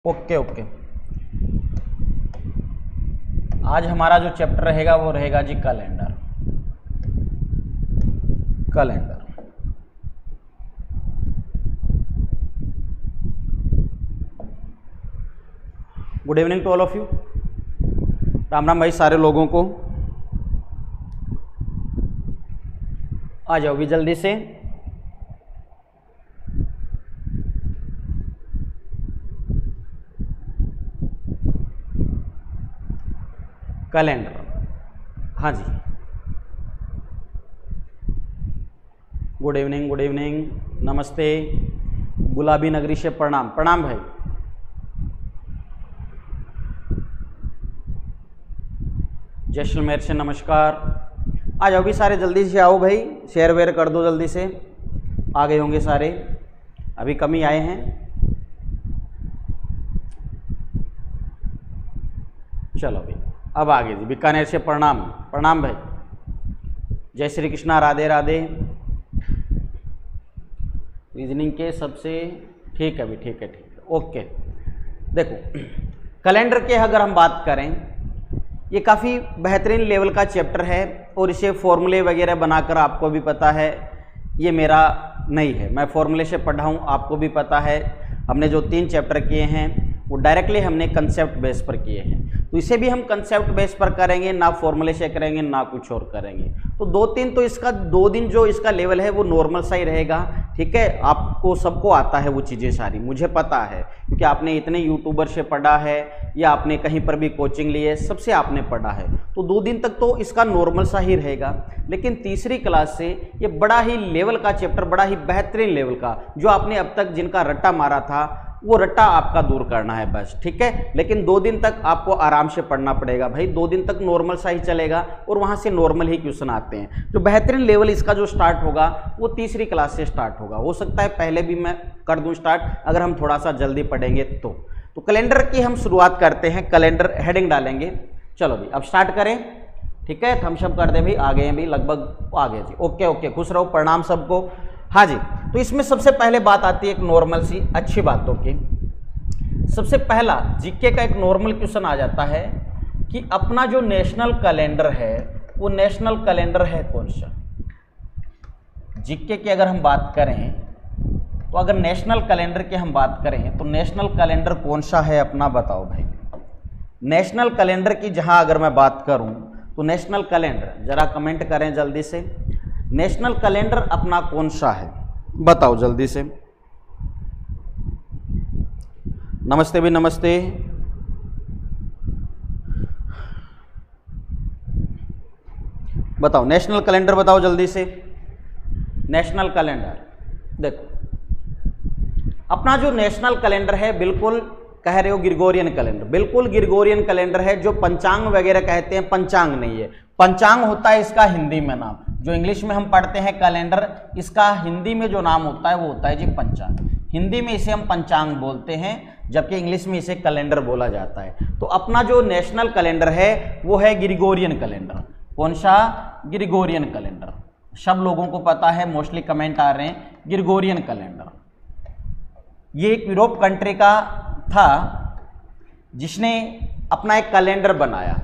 Okay okay. आज हमारा जो चैप्टर रहेगा वो रहेगा जी calendar. Calendar good evening to all of you. Ram Ram भाई सारे लोगों को। आ जाओ भी जल्दी से। कैलेंडर, हाँ जी, गुड इवनिंग गुड इवनिंग, नमस्ते। गुलाबी नगरी से प्रणाम। प्रणाम भाई। जैसलमेर से नमस्कार। आ जाओ भी सारे, जल्दी से आओ भाई, शेयर वेयर कर दो जल्दी से। आ गए होंगे सारे, अभी कम ही आए हैं। चलो भाई, अब आगे जी। बीकानेर से प्रणाम। प्रणाम भाई। जय श्री कृष्णा, राधे राधे। रीजनिंग के सबसे ठीक है भी, ठीक है ठीक है, ओके। देखो कैलेंडर के अगर हम बात करें, ये काफ़ी बेहतरीन लेवल का चैप्टर है और इसे फॉर्मूले वगैरह बनाकर आपको भी पता है, ये मेरा नहीं है, मैं फॉर्मूले से पढ़ा हूँ, आपको भी पता है। हमने जो 3 चैप्टर किए हैं वो डायरेक्टली हमने कंसेप्ट बेस पर किए हैं, तो इसे भी हम कंसेप्ट बेस पर करेंगे, ना फॉर्मूले से करेंगे ना कुछ और करेंगे। तो 2-3 तो इसका 2 दिन जो इसका लेवल है वो नॉर्मल सा ही रहेगा, ठीक है। आपको सबको आता है वो चीज़ें सारी, मुझे पता है, क्योंकि आपने इतने यूट्यूबर से पढ़ा है या आपने कहीं पर भी कोचिंग ली है, सबसे आपने पढ़ा है। तो 2 दिन तक तो इसका नॉर्मल सा ही रहेगा, लेकिन तीसरी क्लास से ये बड़ा ही लेवल का चैप्टर, बड़ा ही बेहतरीन लेवल का, जो आपने अब तक जिनका रट्टा मारा था वो रट्टा आपका दूर करना है बस, ठीक है। लेकिन 2 दिन तक आपको आराम से पढ़ना पड़ेगा भाई, 2 दिन तक नॉर्मल सा ही चलेगा और वहाँ से नॉर्मल ही क्वेश्चन आते हैं। जो बेहतरीन लेवल इसका जो स्टार्ट होगा वो तीसरी क्लास से स्टार्ट होगा, हो सकता है पहले भी मैं कर दूँ स्टार्ट, अगर हम थोड़ा सा जल्दी पढ़ेंगे तो कैलेंडर की हम शुरुआत करते हैं। कैलेंडर हेडिंग डालेंगे। चलो भाई अब स्टार्ट करें, ठीक है। थम्स अप कर दें भाई, आ गए हैं भाई, लगभग आ गए जी। ओके ओके, खुश रहो, प्रणाम सबको। हाँ जी, तो इसमें सबसे पहले बात आती है एक नॉर्मल सी अच्छी बातों की। सबसे पहला जीके का एक नॉर्मल क्वेश्चन आ जाता है कि अपना जो नेशनल कैलेंडर है वो नेशनल कैलेंडर है कौन सा। जीके की अगर हम बात करें तो अगर नेशनल कैलेंडर की हम बात करें तो नेशनल कैलेंडर कौन सा है अपना, बताओ भाई। नेशनल कैलेंडर की जहां अगर मैं बात करूं तो नेशनल कैलेंडर, जरा कमेंट करें जल्दी से, नेशनल कैलेंडर अपना कौन सा है, बताओ जल्दी से। नमस्ते भी, नमस्ते। बताओ नेशनल कैलेंडर, बताओ जल्दी से। नेशनल कैलेंडर देखो, अपना जो नेशनल कैलेंडर है, बिल्कुल कह रहे हो ग्रिगोरियन कैलेंडर, बिल्कुल ग्रिगोरियन कैलेंडर है। जो पंचांग वगैरह कहते हैं, पंचांग नहीं है। पंचांग होता है इसका हिंदी में नाम, जो इंग्लिश में हम पढ़ते हैं कैलेंडर, इसका हिंदी में जो नाम होता है वो होता है जी पंचांग। हिंदी में इसे हम पंचांग बोलते हैं, जबकि इंग्लिश में इसे कैलेंडर बोला जाता है। तो अपना जो नेशनल कैलेंडर है वो है ग्रिगोरियन कैलेंडर। कौन सा? Gregorian calendar. सब लोगों को पता है, मोस्टली कमेंट आ रहे हैं ग्रिगोरियन कैलेंडर। ये एक यूरोप कंट्री का था जिसने अपना एक कैलेंडर बनाया।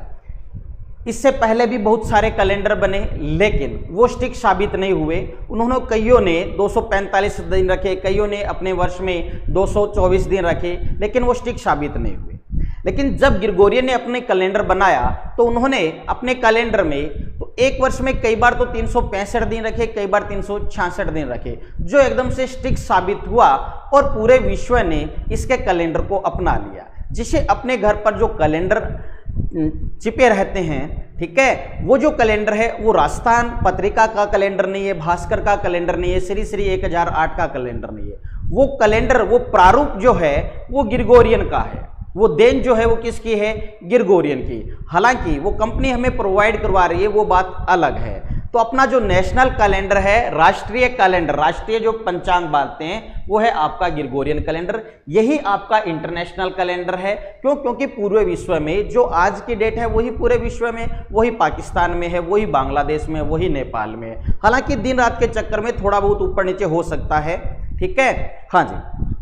इससे पहले भी बहुत सारे कैलेंडर बने, लेकिन वो स्टिक साबित नहीं हुए। उन्होंने कईयों ने 245 दिन रखे, कईयों ने अपने वर्ष में 224 दिन रखे, लेकिन वो स्टिक साबित नहीं हुए। लेकिन जब ग्रिगोरियन ने अपने कैलेंडर बनाया तो उन्होंने अपने कैलेंडर में तो एक वर्ष में कई बार तो 365 दिन रखे, कई बार 366 दिन रखे, जो एकदम से स्टिक साबित हुआ और पूरे विश्व ने इसके कैलेंडर को अपना लिया। जिसे अपने घर पर जो कैलेंडर चिपे रहते हैं, ठीक है, वो जो कैलेंडर है वो राजस्थान पत्रिका का कैलेंडर नहीं है, भास्कर का कैलेंडर नहीं है, श्री श्री 1008 का कैलेंडर नहीं है। वो कैलेंडर, वो प्रारूप जो है वो ग्रिगोरियन का है। वो देन जो है वो किसकी है? ग्रिगोरियन की। हालांकि वो कंपनी हमें प्रोवाइड करवा रही है, वो बात अलग है। तो अपना जो नेशनल कैलेंडर है, राष्ट्रीय कैलेंडर, राष्ट्रीय जो पंचांग बांधते हैं, वो है आपका ग्रिगोरियन कैलेंडर। यही आपका इंटरनेशनल कैलेंडर है। क्यों? क्योंकि पूरे विश्व में जो आज की डेट है वही पूरे विश्व में, वही पाकिस्तान में है, वही बांग्लादेश में, वही नेपाल में है। हालांकि दिन रात के चक्कर में थोड़ा बहुत ऊपर नीचे हो सकता है, ठीक है। हाँ जी,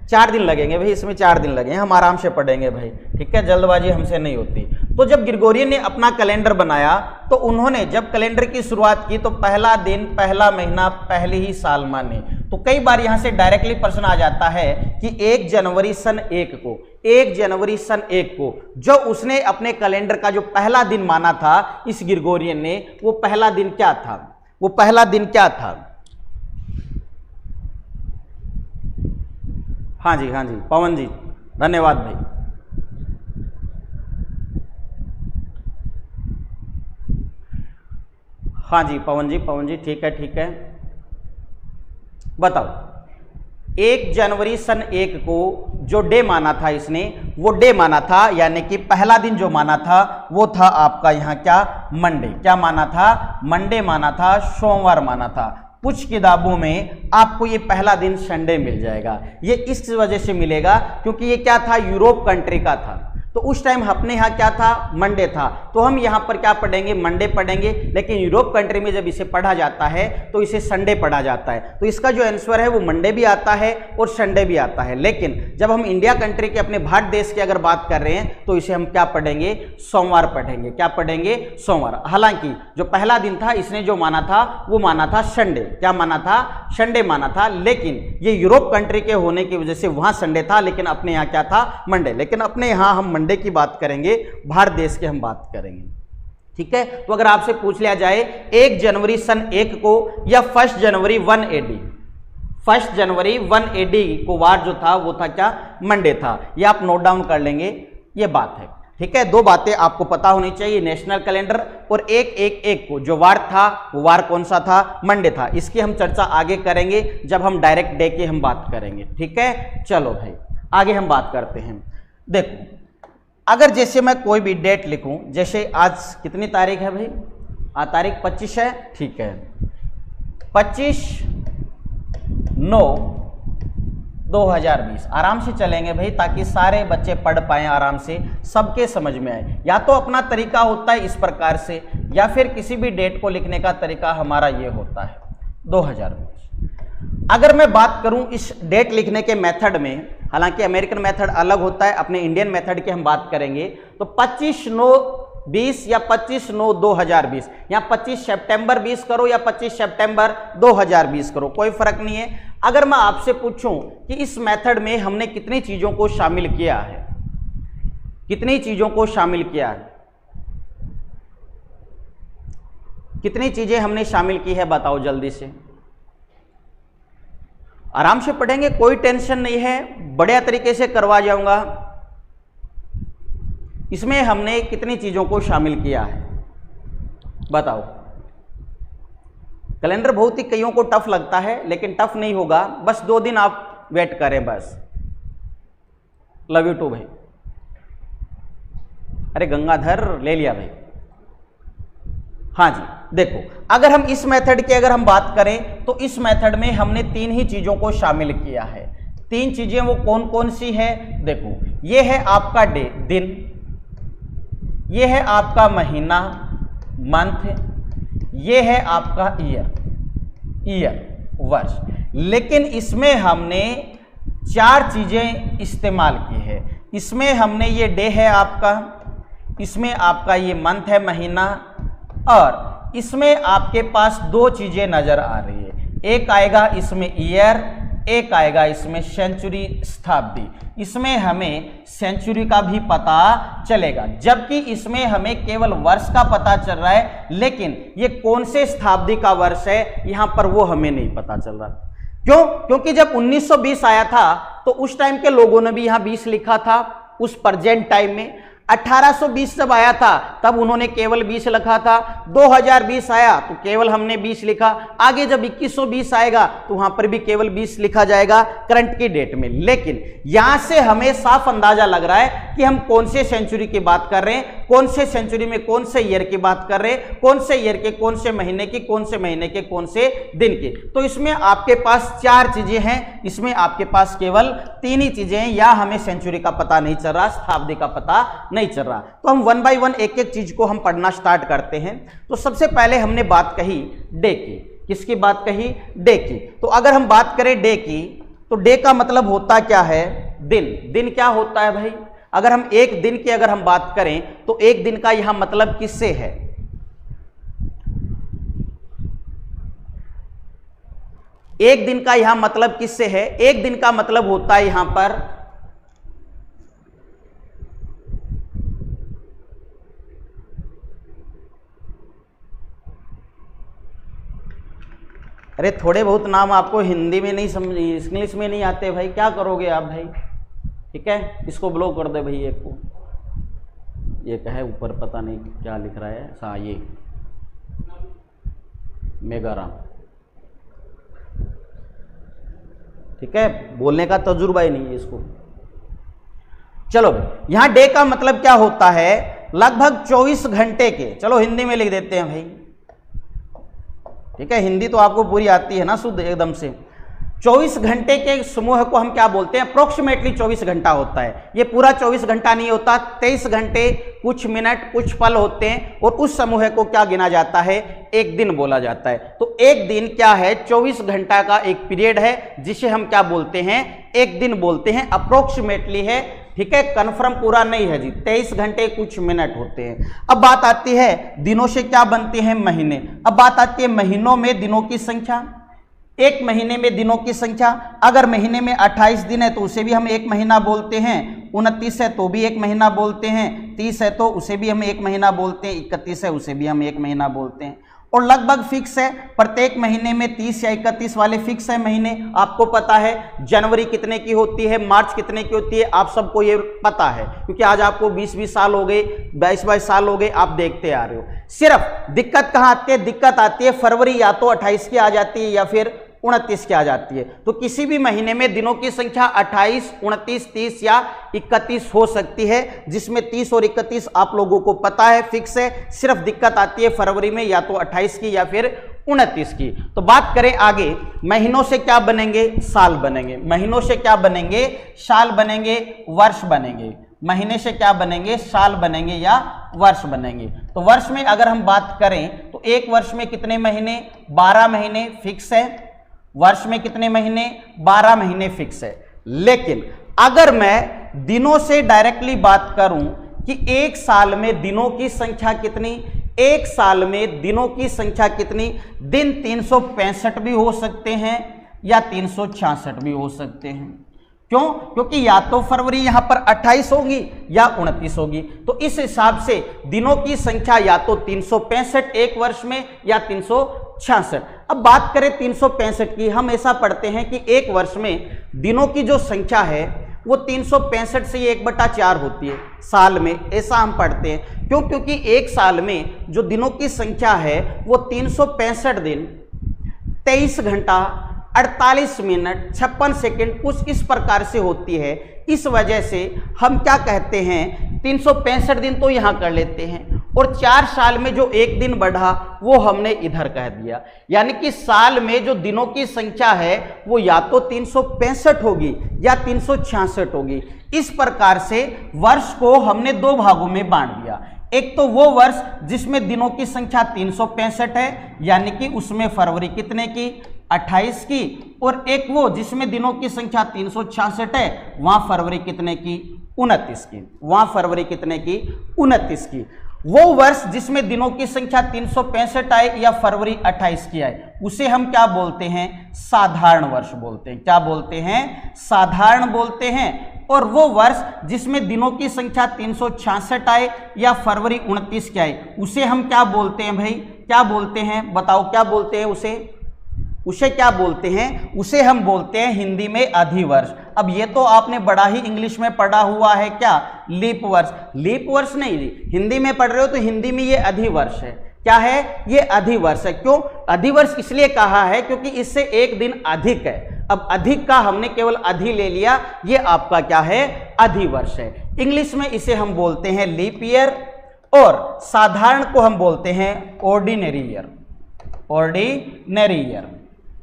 4 दिन लगेंगे भाई, इसमें 4 दिन लगेंगे, हम आराम से पढ़ेंगे भाई, ठीक है, जल्दबाजी हमसे नहीं होती। तो जब ग्रिगोरियन ने अपना कैलेंडर बनाया तो उन्होंने जब कैलेंडर की शुरुआत की तो पहला दिन, पहला महीना, पहले ही साल माने। तो कई बार यहां से डायरेक्टली प्रश्न आ जाता है कि 1 जनवरी सन 1 को, 1 जनवरी सन 1 को जो उसने अपने कैलेंडर का जो पहला दिन माना था इस ग्रिगोरियन ने, वो पहला दिन क्या था? वो पहला दिन क्या था? हाँ जी, हाँ जी, पवन जी, धन्यवाद भाई। हाँ जी पवन जी, ठीक है, ठीक है, बताओ। 1 जनवरी सन 1 को जो डे माना था इसने, वो डे माना था, यानी कि पहला दिन जो माना था वो था आपका यहाँ क्या? मंडे। क्या माना था? मंडे माना था, सोमवार माना था। कुछ किताबों में आपको ये पहला दिन संडे मिल जाएगा। ये इस वजह से मिलेगा क्योंकि ये क्या था? यूरोप कंट्री का था, तो उस टाइम अपने यहाँ क्या था? मंडे था, तो हम यहाँ पर क्या पढ़ेंगे? मंडे पढ़ेंगे। लेकिन यूरोप कंट्री में जब इसे पढ़ा जाता है तो इसे संडे पढ़ा जाता है, तो इसका जो आंसर है वो मंडे भी आता है और संडे भी आता है। लेकिन जब हम इंडिया कंट्री के, अपने भारत देश की अगर बात कर रहे हैं तो इसे हम क्या पढ़ेंगे? सोमवार पढ़ेंगे। क्या पढ़ेंगे? सोमवार। हालांकि जो पहला दिन था इसने जो माना था वो माना था संडे। क्या माना था? संडे माना था। लेकिन ये यूरोप कंट्री के होने की वजह से वहां संडे था, लेकिन अपने यहाँ क्या था? मंडे। लेकिन अपने यहाँ हम मंडे की बात करेंगे, भारत देश की हम बात करेंगे, ठीक है। तो अगर आपसे पूछ लिया जाए 1 जनवरी सन 1 को या 1 जनवरी 1 AD, 1 जनवरी 1 AD को वार जो था वो था क्या? मंडे था। ये आप नोट डाउन कर लेंगे, ये बात है, ठीक है। 2 बातें आपको पता होनी चाहिए, नेशनल कैलेंडर और 1/1/1 को जो वार था वो वार कौन सा था? मंडे था। इसकी हम चर्चा आगे करेंगे जब हम डायरेक्ट डे की हम बात करेंगे, ठीक है। चलो भाई आगे हम बात करते हैं। देखो, अगर जैसे मैं कोई भी डेट लिखूं, जैसे आज कितनी तारीख है भाई? आज तारीख 25 है, ठीक है। 25/9/2020 आराम से चलेंगे भाई, ताकि सारे बच्चे पढ़ पाएं आराम से, सबके समझ में आए। या तो अपना तरीका होता है इस प्रकार से, या फिर किसी भी डेट को लिखने का तरीका हमारा ये होता है 2020। अगर मैं बात करूं इस डेट लिखने के मेथड में, हालांकि अमेरिकन मेथड अलग होता है, अपने इंडियन मेथड की हम बात करेंगे, तो 25/9/20 या 25/9/2020, यहाँ 25 सितंबर 20 करो या 25 सितंबर 2020 करो, कोई फर्क नहीं है। अगर मैं आपसे पूछूं कि इस मेथड में हमने कितनी चीजों को शामिल किया है, कितनी चीजों को शामिल किया है, कितनी चीजें हमने शामिल की है, बताओ जल्दी से। आराम से पढ़ेंगे, कोई टेंशन नहीं है, बढ़िया तरीके से करवा जाऊंगा। इसमें हमने कितनी चीजों को शामिल किया है, बताओ। कैलेंडर बहुत ही कईयों को टफ लगता है, लेकिन टफ नहीं होगा, बस 2 दिन आप वेट करें बस। लव यू टू भाई। अरे गंगाधर ले लिया भाई। हाँ जी, देखो, अगर हम इस मेथड की अगर हम बात करें तो इस मेथड में हमने 3 ही चीजों को शामिल किया है। 3 चीजें वो कौन कौन सी है? देखो, ये है आपका डे, दिन, ये है आपका महीना, मंथ, ये है आपका ईयर, वर्ष। लेकिन इसमें हमने 4 चीजें इस्तेमाल की है। इसमें हमने ये डे है आपका, इसमें आपका ये मंथ है, महीना, और इसमें आपके पास 2 चीजें नजर आ रही है। एक आएगा इसमें ईयर, एक आएगा इसमें सेंचुरी, शताब्दी। इसमें हमें सेंचुरी का भी पता चलेगा, जबकि इसमें हमें केवल वर्ष का पता चल रहा है, लेकिन ये कौन से शताब्दी का वर्ष है यहां पर वो हमें नहीं पता चल रहा। क्यों? क्योंकि जब 1920 आया था तो उस टाइम के लोगों ने भी यहां 20 लिखा था, उस प्रेजेंट टाइम में। 1820 जब आया था तब उन्होंने केवल 20 लिखा था। 2020 आया तो केवल हमने 20 लिखा। आगे जब 2120 आएगा तो वहां पर भी केवल 20 लिखा जाएगा करंट की डेट में। लेकिन यहां से हमें साफ अंदाजा लग रहा है कि हम कौन से सेंचुरी की बात कर रहे हैं, कौन से सेंचुरी में कौन से ईयर की बात कर रहे हैं, कौन से ईयर के कौन से महीने की, कौन से महीने के कौन से दिन की। तो इसमें आपके पास 4 चीजें हैं, इसमें आपके पास केवल 3 ही चीजें हैं। या हमें सेंचुरी का पता नहीं चल रहा, शताब्दी का पता नहीं चल रहा। तो हम 1 बाय 1 एक एक चीज को हम पढ़ना स्टार्ट करते हैं। तो सबसे पहले हमने बात कही डे की। किसकी बात कही? डे की। तो अगर हम बात करें डे की तो डे का मतलब होता क्या है? दिन। दिन क्या होता है भाई? अगर हम एक दिन की अगर हम बात करें तो एक दिन का यहां मतलब किससे है? एक दिन का यहां मतलब किससे है? एक दिन का मतलब होता है यहां पर अरे थोड़े बहुत नाम आपको हिंदी में नहीं समझ, इंग्लिश में नहीं आते भाई, क्या करोगे आप भाई? ठीक है, इसको ब्लॉक कर दे भाई। एक को ये कहे ऊपर पता नहीं क्या लिख रहा है। हाँ, ये मेगाराम। ठीक है, बोलने का तजुर्बा ही नहीं है इसको। चलो भाई, यहां डे का मतलब क्या होता है? लगभग 24 घंटे के। चलो हिंदी में लिख देते हैं भाई। ठीक है, हिंदी तो आपको पूरी आती है ना शुद्ध एकदम से। 24 घंटे के समूह को हम क्या बोलते हैं? अप्रोक्सीमेटली 24 घंटा होता है। ये पूरा 24 घंटा नहीं होता, 23 घंटे कुछ मिनट कुछ पल होते हैं, और उस समूह को क्या गिना जाता है? एक दिन बोला जाता है। तो एक दिन क्या है? 24 घंटा का एक पीरियड है, जिसे हम क्या बोलते हैं? एक दिन बोलते हैं। अप्रोक्सीमेटली है, ठीक है, कन्फर्म पूरा नहीं है जी। 23 घंटे कुछ मिनट होते हैं। अब बात आती है दिनों से क्या बनते हैं? महीने। अब बात आती है महीनों में दिनों की संख्या। एक महीने में दिनों की संख्या, अगर महीने में 28 दिन है तो उसे भी हम एक महीना बोलते हैं। 29 है तो भी एक महीना बोलते हैं। 30 है तो उसे भी हम एक महीना बोलते हैं। 31 है उसे भी हम एक महीना बोलते हैं। और लगभग फिक्स है, प्रत्येक महीने में 30 या 31 वाले फिक्स है महीने। आपको पता है जनवरी कितने की होती है, मार्च कितने की होती है, आप सबको ये पता है, क्योंकि आज आपको 20-20 साल हो गए, 22-22 साल हो गए, आप देखते आ रहे हो। सिर्फ दिक्कत कहाँ आती है? दिक्कत आती है फरवरी या तो 28 की आ जाती है या फिर 29 की आ जाती है। तो किसी भी महीने में दिनों की संख्या 28, 29, 30 या 31 हो सकती है, जिसमें 30 और 31 आप लोगों को पता है फिक्स है। सिर्फ दिक्कत आती है फरवरी में या तो 28 की या फिर 29 की। तो बात करें आगे, महीनों से क्या बनेंगे? साल बनेंगे। महीनों से क्या बनेंगे? साल बनेंगे, वर्ष बनेंगे। महीने से क्या बनेंगे? साल बनेंगे या वर्ष बनेंगे। तो वर्ष में अगर हम बात करें तो एक वर्ष में कितने महीने? 12 महीने फिक्स है। वर्ष में कितने महीने? 12 महीने फिक्स है। लेकिन अगर मैं दिनों से डायरेक्टली बात करूं कि एक साल में दिनों की संख्या कितनी? एक साल में दिनों की संख्या कितनी? दिन 365 भी हो सकते हैं या 366 भी हो सकते हैं। क्यों? क्योंकि या तो फरवरी यहां पर 28 होगी या 29 होगी। तो इस हिसाब से दिनों की संख्या या तो 365 एक वर्ष में या 366। अब बात करें 365 की, हम ऐसा पढ़ते हैं कि एक वर्ष में दिनों की जो संख्या है वो 365 से 1/4 होती है साल में, ऐसा हम पढ़ते हैं। क्यों? क्योंकि एक साल में जो दिनों की संख्या है वो 365 दिन, 23 घंटा, 48 मिनट, 56 सेकेंड, कुछ इस प्रकार से होती है। इस वजह से हम क्या कहते हैं? 365 दिन तो यहां कर लेते हैं, और 4 साल में जो एक दिन बढ़ा वो हमने इधर कह दिया। यानी कि साल में जो दिनों की संख्या है वो या तो 365 होगी या 366 होगी। इस प्रकार से वर्ष को हमने दो भागों में बांट दिया। एक तो वो वर्ष जिसमें दिनों की संख्या 365 है, यानी कि उसमें फरवरी कितने की? 28 की। और एक वो जिसमें दिनों की संख्या 366 है, वहां फरवरी कितने की? 29 की। वहां फरवरी कितने की? 29 की। वो वर्ष जिसमें दिनों की संख्या 365 आए या फरवरी 28 की आए, उसे हम क्या बोलते हैं? साधारण वर्ष बोलते हैं। क्या बोलते हैं? साधारण बोलते हैं। और वो वर्ष जिसमें दिनों की संख्या 366 आए या फरवरी 29 की आए, उसे हम क्या बोलते हैं भाई? क्या बोलते हैं? बताओ क्या बोलते हैं उसे? उसे क्या बोलते हैं? उसे हम बोलते हैं हिंदी में अधिवर्ष। अब ये तो आपने बड़ा ही इंग्लिश में पढ़ा हुआ है, क्या? लीप वर्ष। लीप वर्ष नहीं, हिंदी में पढ़ रहे हो तो हिंदी में ये अधिवर्ष है। क्या है? ये अधिवर्ष है। क्यों अधिवर्ष इसलिए कहा है? क्योंकि इससे एक दिन अधिक है। अब अधिक का हमने केवल अधि ले लिया, ये आपका क्या है? अधिवर्ष है। इंग्लिश में इसे हम बोलते हैं लीप ईयर, और साधारण को हम बोलते हैं ऑर्डिनरी ईयर। ऑर्डिनरी ईयर,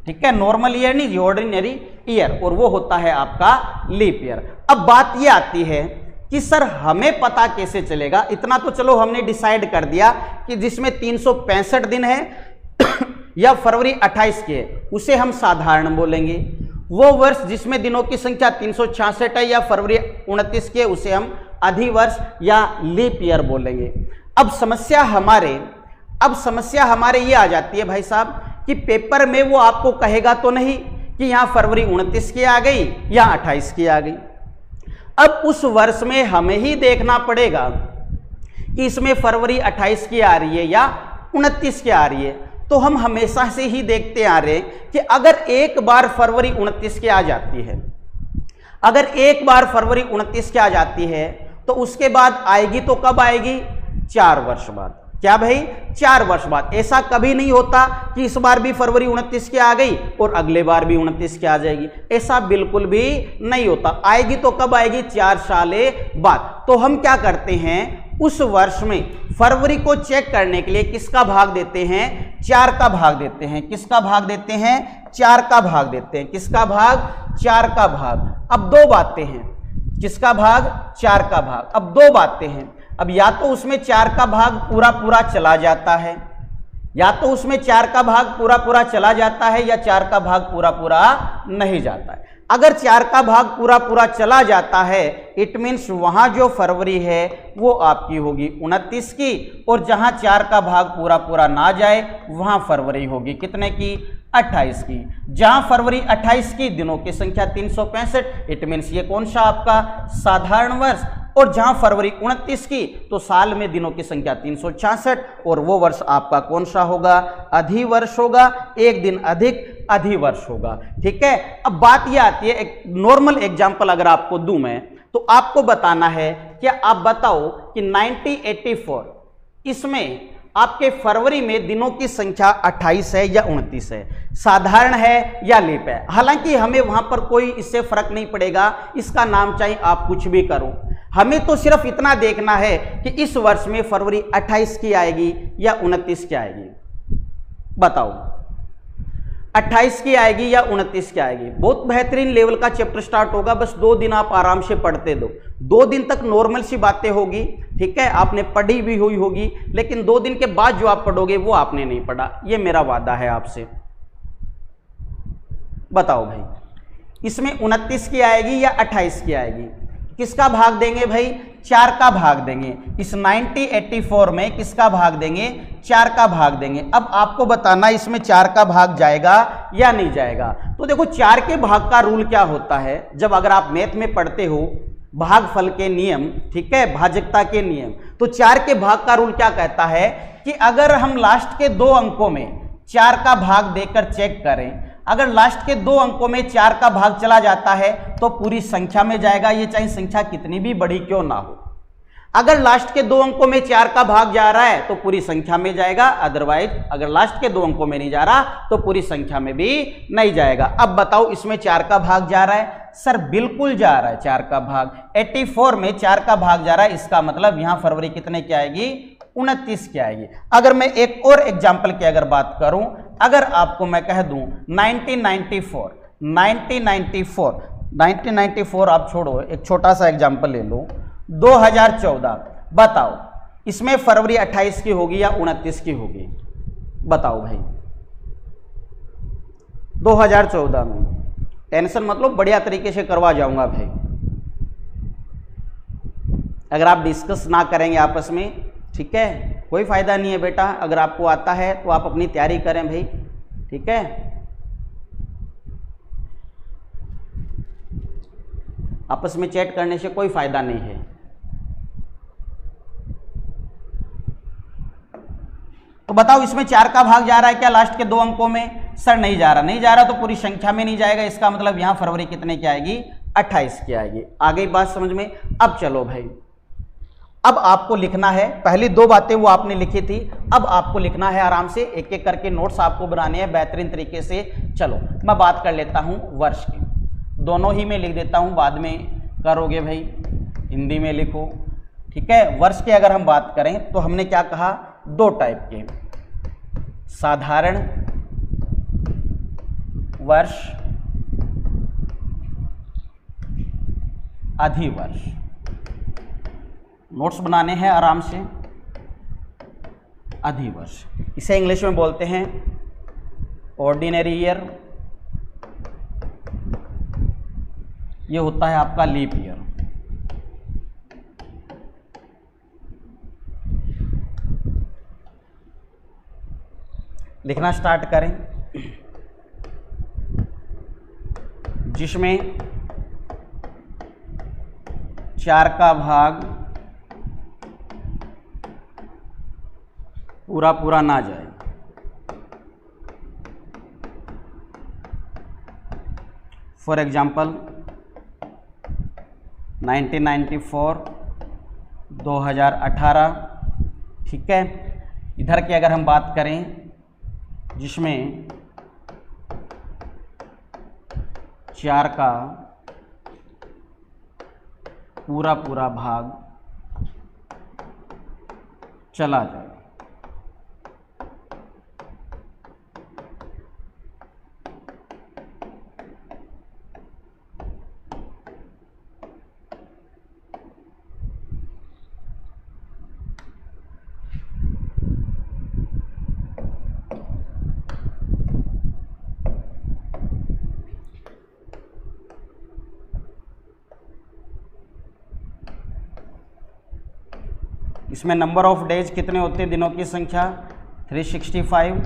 ठीक है, नॉर्मल ईयर नहीं, ऑर्डिनरी ईयर, और वो होता है आपका लीप ईयर। अब बात ये आती है कि सर हमें पता कैसे चलेगा? इतना तो चलो हमने डिसाइड कर दिया कि जिसमें 365 दिन है या फरवरी 28 की है, उसे हम साधारण बोलेंगे। वो वर्ष जिसमें दिनों की संख्या 366 है या फरवरी 29 के, उसे हम अधिवर्ष या लीप ईयर बोलेंगे। अब समस्या हमारे ये आ जाती है भाई साहब कि पेपर में वो आपको कहेगा तो नहीं कि यहां फरवरी 29 की आ गई या 28 की आ गई। अब उस वर्ष में हमें ही देखना पड़ेगा कि इसमें फरवरी 28 की आ रही है या 29 की आ रही है। तो हम हमेशा से ही देखते आ रहे हैं कि अगर एक बार फरवरी 29 की आ जाती है, अगर एक बार फरवरी 29 की आ जाती है तो उसके बाद आएगी तो कब आएगी? 4 वर्ष बाद। क्या भाई? 4 वर्ष बाद। ऐसा कभी नहीं होता कि इस बार भी फरवरी 29 की आ गई और अगले बार भी 29 की आ जाएगी, ऐसा बिल्कुल भी नहीं होता। आएगी तो कब आएगी? 4 साल बाद। तो हम क्या करते हैं, उस वर्ष में फरवरी को चेक करने के लिए किसका भाग देते हैं? 4 का भाग देते हैं। किसका भाग देते हैं? 4 का भाग देते हैं। किसका भाग? 4 का भाग। अब 2 बातें हैं। किसका भाग? 4 का भाग। अब 2 बातें हैं। अब या तो उसमें 4 का भाग पूरा पूरा चला जाता है, या तो उसमें 4 का भाग पूरा पूरा चला जाता है, या 4 का भाग पूरा पूरा नहीं जाता है। अगर 4 का भाग पूरा पूरा चला जाता है, इट मीन्स वहां जो फरवरी है वो आपकी होगी 29 की, और जहां 4 का भाग पूरा पूरा ना जाए वहां फरवरी होगी कितने की? 28 की। जहां फरवरी 28 की, दिनों की संख्या 365, इट मीन्स ये कौन सा आपका? साधारण वर्ष। और जहां फरवरी 29 की, तो साल में दिनों की संख्या 366, और वो वर्ष आपका कौन सा होगा? अधिवर्ष होगा। एक दिन अधिक अधिवर्ष होगा। ठीक है। अब बात ये आती है, एक नॉर्मल एग्जांपल अगर आपको दूं मैं, तो आपको बताना है कि आप बताओ कि 1984 इसमें आपके फरवरी में दिनों की संख्या 28 है या 29 है, साधारण है या लीप है। हालांकि हमें वहां पर कोई इससे फर्क नहीं पड़ेगा, इसका नाम चाहे आप कुछ भी करो, हमें तो सिर्फ इतना देखना है कि इस वर्ष में फरवरी 28 की आएगी या 29 की आएगी। बताओ, 28 की आएगी या 29 की आएगी? बहुत बेहतरीन लेवल का चैप्टर स्टार्ट होगा, बस 2 दिन आप आराम से पढ़ते दो। 2 दिन तक नॉर्मल सी बातें होगी, ठीक है, आपने पढ़ी भी हुई होगी, लेकिन 2 दिन के बाद जो आप पढ़ोगे वो आपने नहीं पढ़ा, ये मेरा वादा है आपसे। बताओ भाई, इसमें 29 की आएगी या 28 की आएगी? किसका भाग देंगे भाई? 4 का भाग देंगे। इस 1984 में किसका भाग देंगे? 4 का भाग देंगे। अब आपको बताना इसमें 4 का भाग जाएगा या नहीं जाएगा। तो देखो, 4 के भाग का रूल क्या होता है, जब अगर आप मैथ में पढ़ते हो भागफल के नियम, ठीक है, भाजकता के नियम, तो 4 के भाग का रूल क्या कहता है कि अगर हम लास्ट के 2 अंकों में 4 का भाग देकर चेक करें, अगर लास्ट के 2 अंकों में 4 का भाग चला जाता है तो पूरी संख्या में जाएगा, ये चाहे संख्या कितनी भी बड़ी क्यों ना हो। अगर लास्ट के 2 अंकों में 4 का भाग जा रहा है तो पूरी संख्या में जाएगा, अदरवाइज अगर लास्ट के 2 अंकों में नहीं जा रहा तो पूरी संख्या में भी नहीं जाएगा। अब बताओ, इसमें 4 का भाग जा रहा है? सर बिल्कुल जा रहा है 4 का भाग। 84 में 4 का भाग जा रहा है, इसका मतलब यहां फरवरी कितने की आएगी? 29 की आएगी। अगर मैं एक और एग्जाम्पल की अगर बात करूं, अगर आपको मैं कह दूं 1994 आप छोड़ो, एक छोटा सा एग्जाम्पल ले लो, 2014, बताओ इसमें फरवरी 28 की होगी या 29 की होगी? बताओ भाई। 2014 में टेंशन मतलब बढ़िया तरीके से करवा जाऊंगा भाई। अगर आप डिस्कस ना करेंगे आपस में, ठीक है, कोई फायदा नहीं है बेटा। अगर आपको आता है तो आप अपनी तैयारी करें भाई, ठीक है। आपस में चैट करने से कोई फायदा नहीं है। तो बताओ, इसमें 4 का भाग जा रहा है क्या लास्ट के 2 अंकों में? सर नहीं जा रहा। नहीं जा रहा तो पूरी संख्या में नहीं जाएगा, इसका मतलब यहां फरवरी कितने की आएगी? 28 की आएगी। आ गई बात समझ में? अब चलो भाई, अब आपको लिखना है, पहली 2 बातें वो आपने लिखी थी, अब आपको लिखना है आराम से, एक एक करके नोट्स आपको बनाने हैं बेहतरीन तरीके से। चलो मैं बात कर लेता हूं वर्ष की, दोनों ही में लिख देता हूं, बाद में करोगे भाई, हिंदी में लिखो, ठीक है। वर्ष की अगर हम बात करें तो हमने क्या कहा? 2 टाइप के, साधारण वर्ष, अधिवर्ष। नोट्स बनाने हैं आराम से। अधिवर्ष, इसे इंग्लिश में बोलते हैं ऑर्डिनरी ईयर, ये होता है आपका लीप ईयर। लिखना स्टार्ट करें। जिसमें 4 का भाग पूरा पूरा ना जाए। फॉर एग्जाम्पल 1994, 2018, ठीक है। इधर की अगर हम बात करें जिसमें 4 का पूरा पूरा भाग चला जाए। इसमें नंबर ऑफ डेज कितने होते हैं? दिनों की संख्या 365।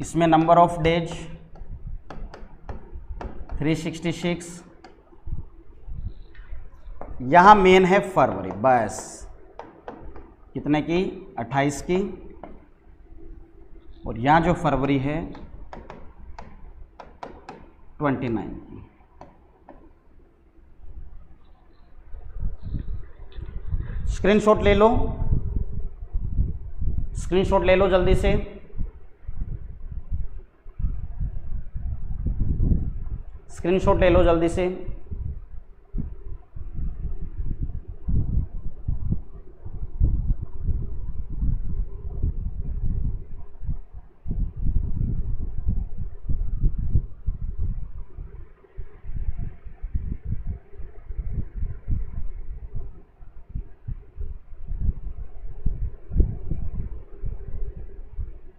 इसमें नंबर ऑफ डेज 366। यहाँ मेन है फरवरी, बस कितने की? 28 की। और यहाँ जो फरवरी है 29 की। स्क्रीनशॉट ले लो, स्क्रीनशॉट ले लो जल्दी से। स्क्रीनशॉट ले लो जल्दी से।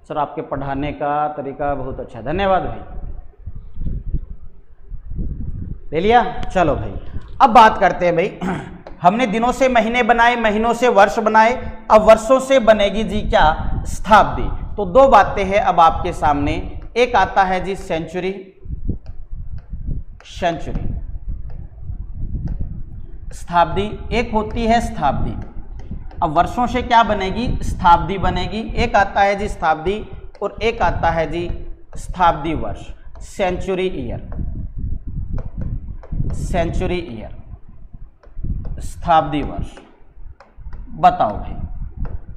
सर आपके पढ़ाने का तरीका बहुत अच्छा, धन्यवाद भाई। ले लिया? चलो भाई अब बात करते हैं भाई। हमने दिनों से महीने बनाए, महीनों से वर्ष बनाए, अब वर्षों से बनेगी जी क्या? शताब्दी। तो दो बातें हैं अब आपके सामने। एक आता है जी सेंचुरी, सेंचुरी। शताब्दी एक होती है शताब्दी। अब वर्षों से क्या बनेगी? शताब्दी बनेगी। एक आता है जी शताब्दी और एक आता है जी शताब्दी वर्ष, सेंचुरी ईयर। सेंचुरी ईयर, शताब्दी वर्ष। बताओ भाई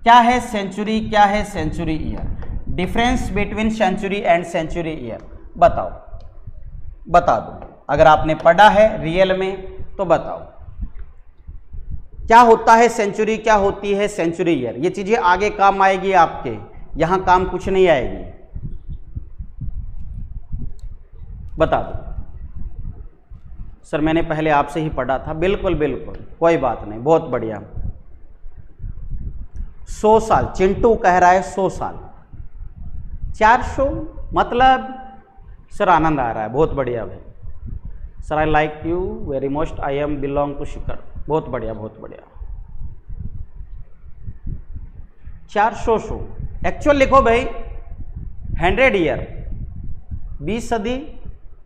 क्या है सेंचुरी, क्या है century year? Difference between century and century year बताओ, बता दो। अगर आपने पढ़ा है रियल में तो बताओ क्या होता है सेंचुरी, क्या होती है सेंचुरी ईयर? ये चीजें आगे काम आएगी आपके, यहां काम कुछ नहीं आएगी। बता दो। सर मैंने पहले आपसे ही पढ़ा था। बिल्कुल बिल्कुल, कोई बात नहीं, बहुत बढ़िया। 100 साल, चिंटू कह रहा है 100 साल। 400 मतलब? सर आनंद आ रहा है, बहुत बढ़िया भाई। Sir I like you very most, I am belong to Shikhar. बहुत बढ़िया, बहुत बढ़िया। 400 एक्चुअल लिखो भाई 100 ईयर, 20 सदी।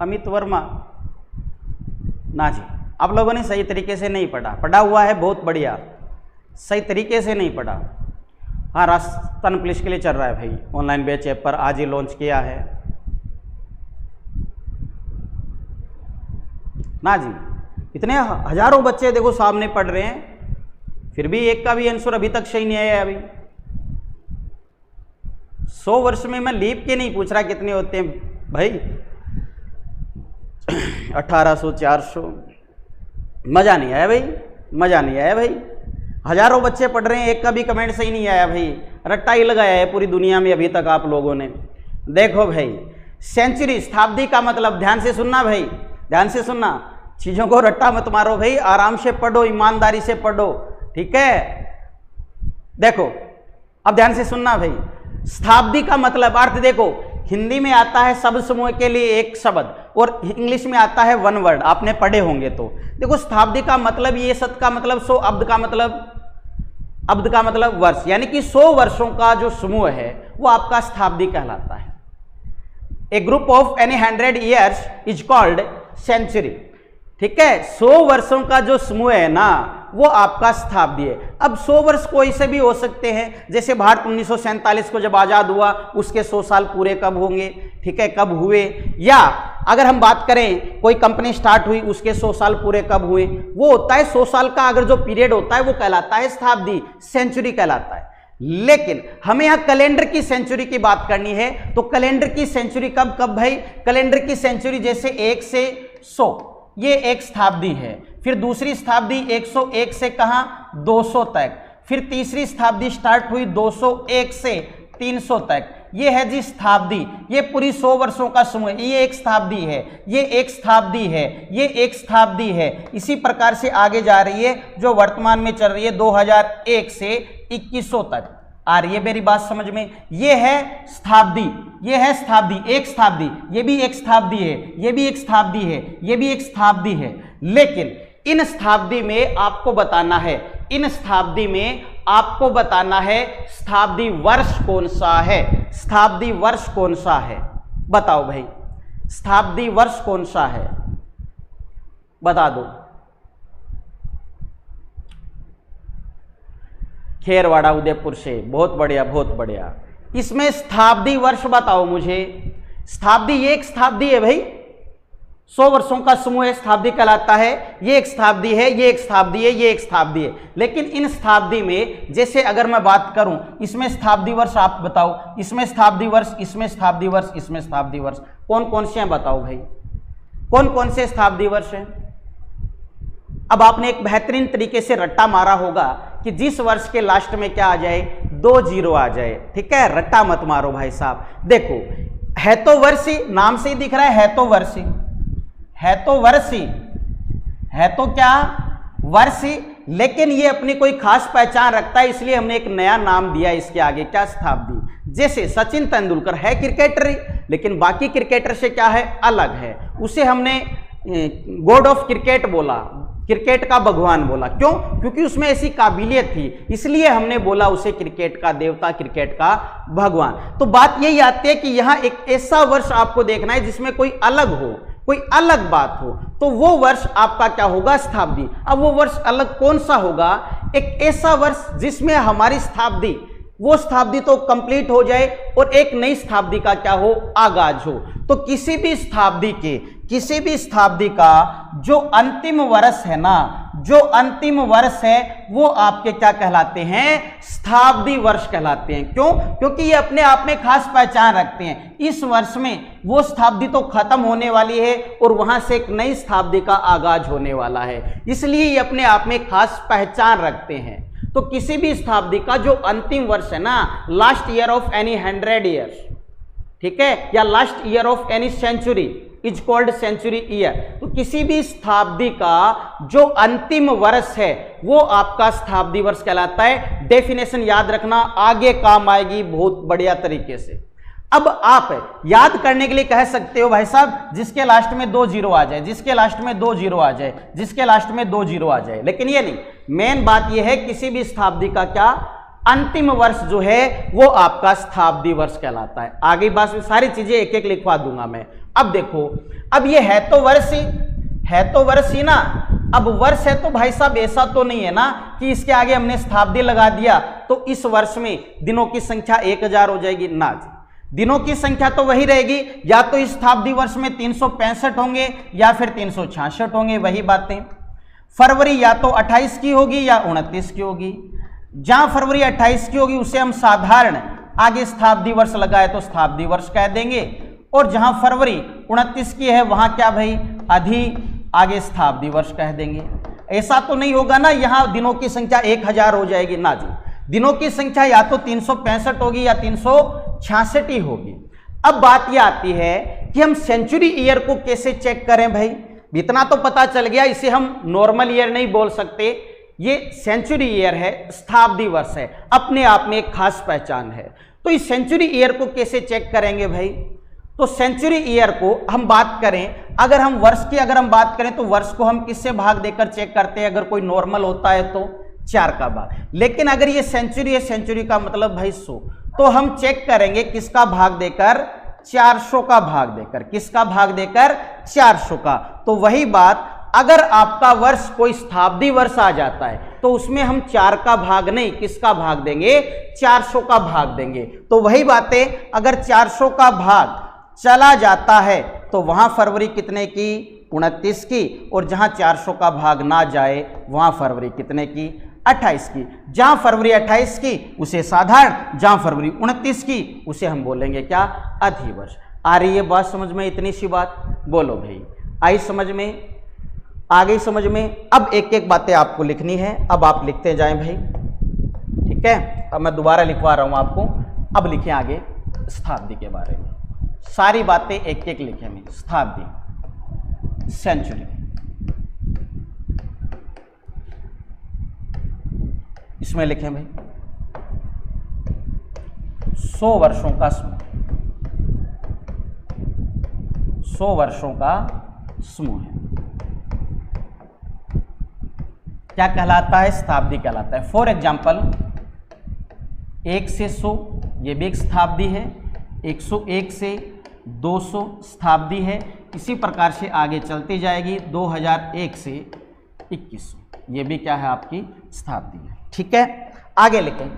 अमित वर्मा ना जी, आप लोगों ने सही तरीके से नहीं पढ़ा। पढ़ा हुआ है बहुत बढ़िया, सही तरीके से नहीं पढ़ा। हाँ राजस्थान पुलिस के लिए चल रहा है भाई, ऑनलाइन बैच ऐप पर आज ही लॉन्च किया है ना जी। इतने हजारों बच्चे देखो सामने पढ़ रहे हैं, फिर भी एक का भी आंसर अभी तक सही नहीं आया। अभी 100 वर्ष में मैं लीप के नहीं पूछ रहा कितने होते हैं भाई। 1800, 400। मजा नहीं आया भाई, मजा नहीं आया भाई। हजारों बच्चे पढ़ रहे हैं, एक का भी कमेंट सही नहीं आया भाई। रट्टा ही लगाया है पूरी दुनिया में अभी तक आप लोगों ने। देखो भाई सेंचुरी, शताब्दी का मतलब, ध्यान से सुनना भाई, ध्यान से सुनना। चीजों को रट्टा मत मारो भाई, आराम से पढ़ो, ईमानदारी से पढ़ो, ठीक है। देखो अब ध्यान से सुनना भाई, शताब्दी का मतलब अर्थ देखो, हिंदी में आता है सब समूह के लिए एक शब्द और इंग्लिश में आता है वन वर्ड, आपने पढ़े होंगे। तो देखो शताब्दी का मतलब, ये शत का मतलब 100, अब्द का मतलब वर्ष, यानी कि 100 वर्षों का जो समूह है वो आपका शताब्दी कहलाता है। A group of any 100 years is called century. ठीक है, 100 वर्षों का जो समूह है ना वो आपका शताब्दी है। अब 100 वर्ष कोई से भी हो सकते हैं, जैसे भारत 1947 को जब आजाद हुआ उसके 100 साल पूरे कब होंगे, ठीक है, कब हुए, या अगर हम बात करें कोई कंपनी स्टार्ट हुई उसके 100 साल पूरे कब हुए, वो होता है 100 साल का अगर जो पीरियड होता है वो कहलाता है शताब्दी, सेंचुरी कहलाता है। लेकिन हमें यहां कैलेंडर की सेंचुरी की बात करनी है, तो कैलेंडर की सेंचुरी कब कब भाई, कैलेंडर की सेंचुरी जैसे 1 से 100 ये एक शताब्दी है, फिर दूसरी शताब्दी 101 से कहां 200 तक, फिर तीसरी शताब्दी स्टार्ट हुई 201 से 300 तक, ये है जी शताब्दी। ये पूरी 100 वर्षों का समूह, ये एक शताब्दी है, ये एक शताब्दी है, ये एक शताब्दी है। इसी प्रकार से आगे जा रही है जो वर्तमान में चल रही है 2001 से 2100 तक। आ रही है मेरी बात समझ में? ये है शताब्दी, ये है शताब्दी, एक शताब्दी, ये भी एक शताब्दी है, ये भी एक शताब्दी है, ये भी एक शताब्दी है। लेकिन इन शताब्दी में आपको बताना है, इन शताब्दी में आपको बताना है शताब्दी वर्ष कौन सा है, शताब्दी वर्ष कौन सा है, बताओ भाई, शताब्दी वर्ष कौन सा है, बता दो। खेरवाड़ा उदयपुर से, बहुत बढ़िया बहुत बढ़िया। इसमें शताब्दी वर्ष बताओ मुझे। शताब्दी, ये एक शताब्दी है भाई, 100 वर्षों का समूह है, शताब्दी कहलाता है। ये एक शताब्दी है, ये एक शताब्दी है, ये एक शताब्दी है। लेकिन इन शताब्दी में जैसे अगर मैं बात करूं, इसमें शताब्दी वर्ष आप बताओ, इसमें शताब्दी वर्ष, इसमें शताब्दी वर्ष, इसमें शताब्दी वर्ष, कौन कौन से हैं बताओ भाई, कौन कौन से शताब्दी वर्ष हैं? अब आपने एक बेहतरीन तरीके से रट्टा मारा होगा कि जिस वर्ष के लास्ट में क्या आ जाए, 2 जीरो आ जाए। ठीक है, रट्टा मत मारो भाई साहब। देखो है तो वर्षी, नाम से ही दिख रहा है तो वर्षी, है तो वर्षी, है तो क्या वर्षी, लेकिन ये अपनी कोई खास पहचान रखता है, इसलिए हमने एक नया नाम दिया इसके आगे, क्या, शताब्दी। जैसे सचिन तेंदुलकर है क्रिकेटर ही, लेकिन बाकी क्रिकेटर से क्या है, अलग है, उसे हमने गॉड ऑफ क्रिकेट बोला, क्रिकेट का भगवान बोला। क्यों? क्योंकि उसमें ऐसी काबिलियत थी, इसलिए हमने बोला उसे क्रिकेट का देवता, क्रिकेट का भगवान। तो बात यही आती है कि यहां एक ऐसा वर्ष आपको देखना है जिसमें कोई अलग हो, कोई अलग बात हो, तो वो वर्ष आपका क्या होगा, शताब्दी। अब वो वर्ष अलग कौन सा होगा, एक ऐसा वर्ष जिसमें हमारी शताब्दी, वो शताब्दी तो कंप्लीट हो जाए और एक नई शताब्दी का क्या हो, आगाज हो। तो किसी भी शताब्दी के, किसी भी शताब्दी का जो अंतिम वर्ष है ना, जो अंतिम वर्ष है वो आपके क्या कहलाते हैं, शताब्दी वर्ष कहलाते हैं। क्यों? क्योंकि ये अपने आप में खास पहचान रखते हैं। इस वर्ष में वो शताब्दी तो खत्म होने वाली है और वहां से एक नई शताब्दी का आगाज होने वाला है, इसलिए ये अपने आप में खास पहचान रखते हैं। तो किसी भी शताब्दी का जो अंतिम वर्ष है ना, last year of any 100 years, ठीक है, या last year of any century is called century year. तो किसी भी शताब्दी का जो अंतिम वर्ष है वो आपका शताब्दी वर्ष कहलाता है। डेफिनेशन याद रखना, आगे काम आएगी बहुत बढ़िया तरीके से। अब आप याद करने के लिए कह सकते हो भाई साहब जिसके लास्ट में 2 जीरो आ जाए, जिसके लास्ट में 2 जीरो आ जाए, जिसके लास्ट में 2 जीरो आ जाए, लेकिन ये नहीं, मेन बात ये है किसी भी शताब्दी का क्या अंतिम वर्ष जो है वो आपका शताब्दी वर्ष कहलाता है। आगे बात सारी चीजें एक एक लिखवा दूंगा मैं। अब देखो, अब ये है तो वर्ष ही, है तो वर्ष ही ना। अब वर्ष है तो भाई साहब ऐसा तो नहीं है ना कि इसके आगे हमने शताब्दी लगा दिया तो इस वर्ष में दिनों की संख्या 1000 हो जाएगी ना। दिनों की संख्या तो वही रहेगी, या तो इस शताब्दी वर्ष में 365 होंगे या फिर 366 होंगे, वही बातें। फरवरी या तो 28 की होगी या 29 की होगी। जहां फरवरी 28 की होगी उसे हम साधारण आगे शताब्दी वर्ष लगाए तो शताब्दी वर्ष कह देंगे, और जहां फरवरी 29 की है वहां क्या भाई, अधि आगे शताब्दी वर्ष कह देंगे। ऐसा तो नहीं होगा ना यहां दिनों की संख्या 1000 हो जाएगी ना जी, दिनों की संख्या या तो 365 होगी या 366 ही होगी। अब बात यह आती है कि हम सेंचुरी ईयर को कैसे चेक करें भाई, इतना तो पता चल गया, इसे हम नॉर्मल ईयर नहीं बोल सकते, ये सेंचुरी ईयर है, शताब्दी वर्ष है, अपने आप में एक खास पहचान है। तो इस सेंचुरी ईयर को कैसे चेक करेंगे भाई, तो सेंचुरी ईयर को हम बात करें, अगर हम वर्ष की अगर हम बात करें तो वर्ष को हम किससे भाग देकर चेक करते हैं? अगर कोई नॉर्मल होता है तो 4 का भाग। लेकिन अगर ये सेंचुरी है, सेंचुरी का मतलब भाई 100, तो हम चेक करेंगे किसका भाग देकर? 400 का भाग देकर। किसका भाग देकर? 400 का। तो वही बात, अगर आपका वर्ष कोई शताब्दी वर्ष आ जाता है तो उसमें हम 4 का भाग नहीं, किसका भाग देंगे? 400 का भाग देंगे। तो वही बातें, अगर 400 का भाग चला जाता है तो वहां फरवरी कितने की? 29 की। और जहां 400 का भाग ना जाए वहां फरवरी कितने की? 28 की। जहां फरवरी 28 की उसे साधारण, जहां फरवरी 29 की उसे हम बोलेंगे क्या? अधिवर्ष। आ रही है बात समझ में? इतनी सी बात बोलो भाई, आई समझ में? आ गई समझ में? अब एक एक बातें आपको लिखनी है, अब आप लिखते जाएं भाई, ठीक है? अब मैं दोबारा लिखवा रहा हूं आपको। अब लिखें आगे शताब्दी के बारे में, सारी बातें एक एक लिखें में। शताब्दी, सेंचुरी, इसमें लिखें भाई 100 वर्षों का समूह, 100 वर्षों का समूह है। क्या कहलाता है? शताब्दी कहलाता है। फॉर एग्जाम्पल 1 से 100 ये भी एक शताब्दी है, 101 से 200 शताब्दी है। इसी प्रकार से आगे चलती जाएगी, 2001 से 2100 ये भी क्या है? आपकी शताब्दी है। ठीक है, आगे लिखें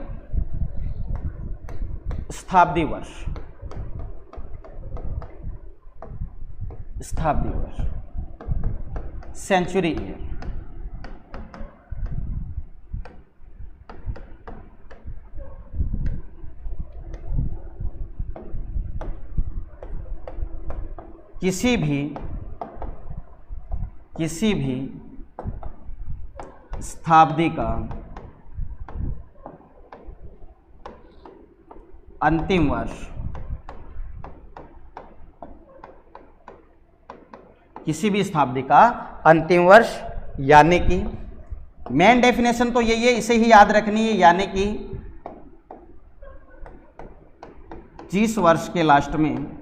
शताब्दी वर्ष, शताब्दी वर्ष, सेंचुरी ईयर। किसी भी शताब्दी का अंतिम वर्ष, किसी भी शताब्दी का अंतिम वर्ष, यानी कि मेन डेफिनेशन तो यही है, इसे ही याद रखनी है, यानी कि 30 वर्ष के लास्ट में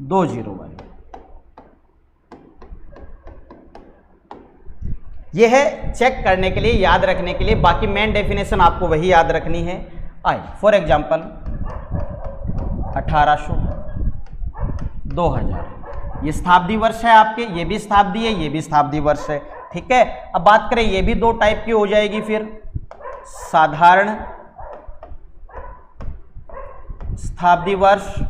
2 जीरो वाली, यह है चेक करने के लिए, याद रखने के लिए। बाकी मेन डेफिनेशन आपको वही याद रखनी है। आई फॉर एग्जांपल 1800, 2000 ये शताब्दी वर्ष है आपके, ये भी शताब्दी है, ये भी शताब्दी वर्ष है। ठीक है, अब बात करें, ये भी 2 टाइप की हो जाएगी फिर, साधारण शताब्दी वर्ष